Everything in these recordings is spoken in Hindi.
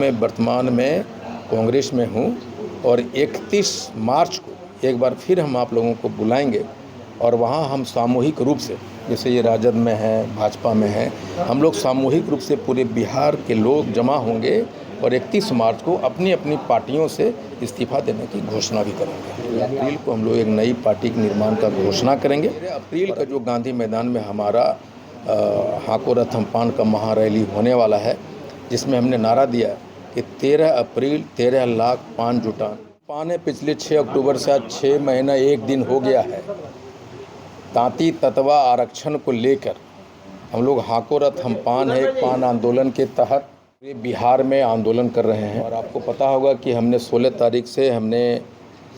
मैं वर्तमान में कांग्रेस में हूं और 31 मार्च को एक बार फिर हम आप लोगों को बुलाएंगे और वहां हम सामूहिक रूप से, जैसे ये राजद में है, भाजपा में है, हम लोग सामूहिक रूप से पूरे बिहार के लोग जमा होंगे और 31 मार्च को अपनी अपनी पार्टियों से इस्तीफा देने की घोषणा भी करेंगे। अप्रैल को हम लोग एक नई पार्टी के निर्माण का घोषणा करेंगे। अप्रैल का जो गांधी मैदान में हमारा हाको रथ हम पान का महारैली होने वाला है, जिसमें हमने नारा दिया कि 13 अप्रैल 13 लाख पान जुटान। पान है पिछले 6 अक्टूबर से आज 6 महीना 1 दिन हो गया है। तांती तत्वा आरक्षण को लेकर हम लोग हाको रथ हम पान है पान आंदोलन के तहत पूरे बिहार में आंदोलन कर रहे हैं। और आपको पता होगा कि हमने 16 तारीख से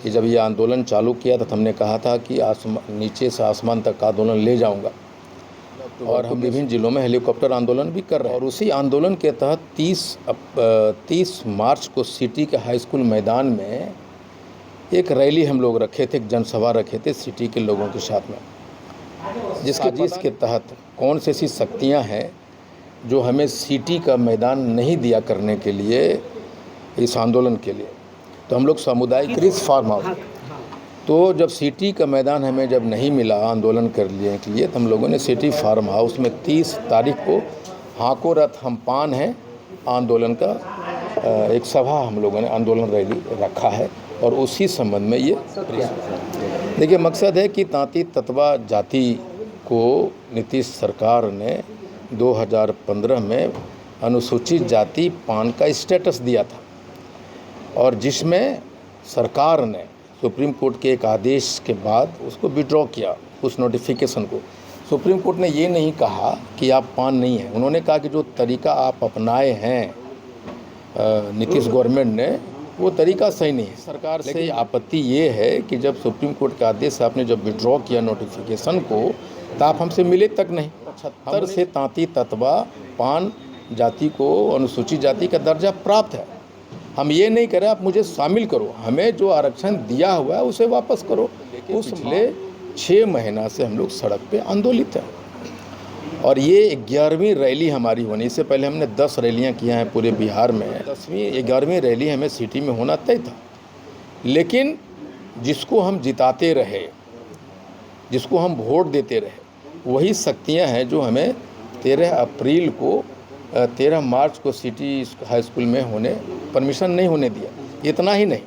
जब ये आंदोलन चालू किया था तो हमने कहा था कि नीचे से आसमान तक आंदोलन ले जाऊंगा और हम विभिन्न जिलों में हेलीकॉप्टर आंदोलन भी कर रहे हैं। और उसी आंदोलन के तहत 30 मार्च को सिटी के हाई स्कूल मैदान में एक रैली हम लोग रखे थे, एक जनसभा रखे थे सिटी के लोगों के साथ में, जिसके तहत कौन सी ऐसी शक्तियां हैं जो हमें सिटी का मैदान नहीं दिया करने के लिए, इस आंदोलन के लिए। तो हम लोग सामुदायिक क्रिस फार्म हाउस, तो जब सिटी का मैदान हमें जब नहीं मिला आंदोलन कर लिए के लिए, तो हम लोगों ने सिटी फार्म हाउस में 30 तारीख को हाको रथ हम पान है आंदोलन का एक सभा हम लोगों ने आंदोलन रैली रखा है। और उसी संबंध में ये देखिए मकसद है कि तांती तत्वा जाति को नीतीश सरकार ने 2015 में अनुसूचित जाति पान का स्टेटस दिया था, और जिसमें सरकार ने सुप्रीम कोर्ट के एक आदेश के बाद उसको विड्रॉ किया, उस नोटिफिकेशन को। सुप्रीम कोर्ट ने ये नहीं कहा कि आप पान नहीं हैं, उन्होंने कहा कि जो तरीका आप अपनाए हैं नीतीश गवर्नमेंट ने, वो तरीका सही नहीं है। सरकार से आपत्ति ये है कि जब सुप्रीम कोर्ट के आदेश से आपने जब विड्रॉ किया नोटिफिकेशन को, तो आप हमसे मिले तक नहीं। 75 से तांती तत्वा पान जाति को अनुसूचित जाति का दर्जा प्राप्त है। हम ये नहीं कह रहे आप मुझे शामिल करो, हमें जो आरक्षण दिया हुआ है उसे वापस करो। उस पिछले 6 महीना से हम लोग सड़क पे आंदोलित हैं और ये 11वीं रैली हमारी होनी। इससे पहले हमने 10 रैलियां किया हैं पूरे बिहार में। 11वीं रैली हमें सिटी में होना तय था, लेकिन जिसको हम जिताते रहे, जिसको हम वोट देते रहे, वही शक्तियां हैं जो हमें 13 मार्च को सिटी हाई स्कूल में होने परमिशन नहीं होने दिया। इतना ही नहीं,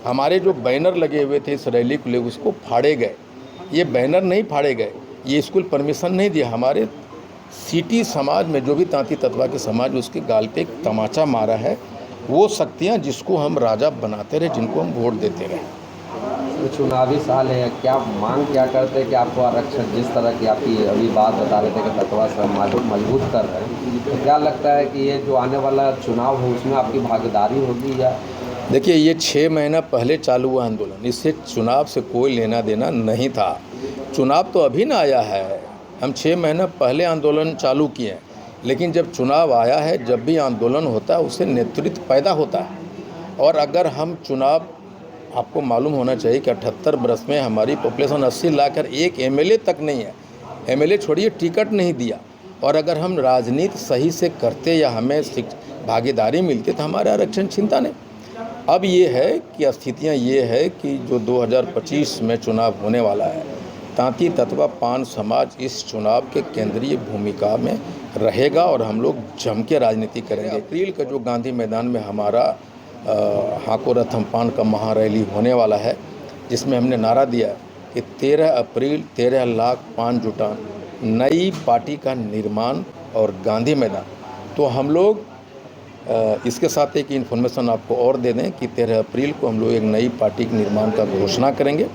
हमारे जो बैनर लगे हुए थे इस रैली को लेकर उसको फाड़े गए। ये बैनर नहीं फाड़े गए, ये स्कूल परमिशन नहीं दिया। हमारे सिटी समाज में जो भी तांती तत्वा के समाज, उसके गाल पे एक तमाचा मारा है। वो शक्तियाँ जिसको हम राजा बनाते रहे, जिनको हम वोट देते रहे। तो चुनावी साल है, क्या मांग क्या करते हैं कि आपको आरक्षण, जिस तरह की आपकी अभी बात बता रहे थे कि तत्वा समाज को मजबूत कर रहे हैं, तो क्या लगता है कि ये जो आने वाला चुनाव हो उसमें आपकी भागीदारी होगी? या देखिए, ये 6 महीना पहले चालू हुआ आंदोलन, इससे चुनाव से कोई लेना देना नहीं था। चुनाव तो अभी ना आया है, हम 6 महीना पहले आंदोलन चालू किए हैं, लेकिन जब चुनाव आया है, जब भी आंदोलन होता है उससे नेतृत्व पैदा होता है। और अगर हम चुनाव, आपको मालूम होना चाहिए कि 78 बरस में हमारी पॉपुलेशन 80 लाख, एक एमएलए तक नहीं है। एमएलए छोड़िए, टिकट नहीं दिया। और अगर हम राजनीति सही से करते या हमें भागीदारी मिलती तो हमारे आरक्षण चिंता नहीं। अब ये है कि स्थितियाँ ये है कि जो 2025 में चुनाव होने वाला है, तांती तत्वा पान समाज इस चुनाव के केंद्रीय भूमिका में रहेगा और हम लोग जम के राजनीति करेंगे। अप्रैल का जो गांधी मैदान में हमारा हाको रथ हम पान का महारैली होने वाला है, जिसमें हमने नारा दिया कि 13 अप्रैल 13 लाख पान जुटान, नई पार्टी का निर्माण और गांधी मैदान। तो हम लोग इसके साथ एक इन्फॉर्मेशन आपको और दे दें कि 13 अप्रैल को हम लोग एक नई पार्टी के निर्माण का घोषणा करेंगे।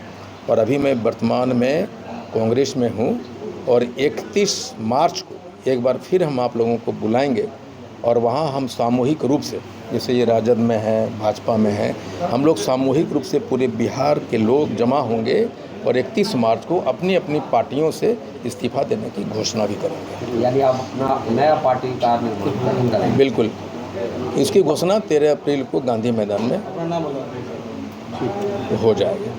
और अभी मैं वर्तमान में कांग्रेस में हूं और 31 मार्च को एक बार फिर हम आप लोगों को बुलाएंगे और वहां हम सामूहिक रूप से, जैसे ये राजद में है, भाजपा में है, हम लोग सामूहिक रूप से पूरे बिहार के लोग जमा होंगे और 31 मार्च को अपनी अपनी पार्टियों से इस्तीफा देने की घोषणा भी करेंगे। यानी आप अपना नया पार्टी का निर्माण करेंगे? बिल्कुल, इसकी घोषणा 13 अप्रैल को गांधी मैदान में हो जाएगी।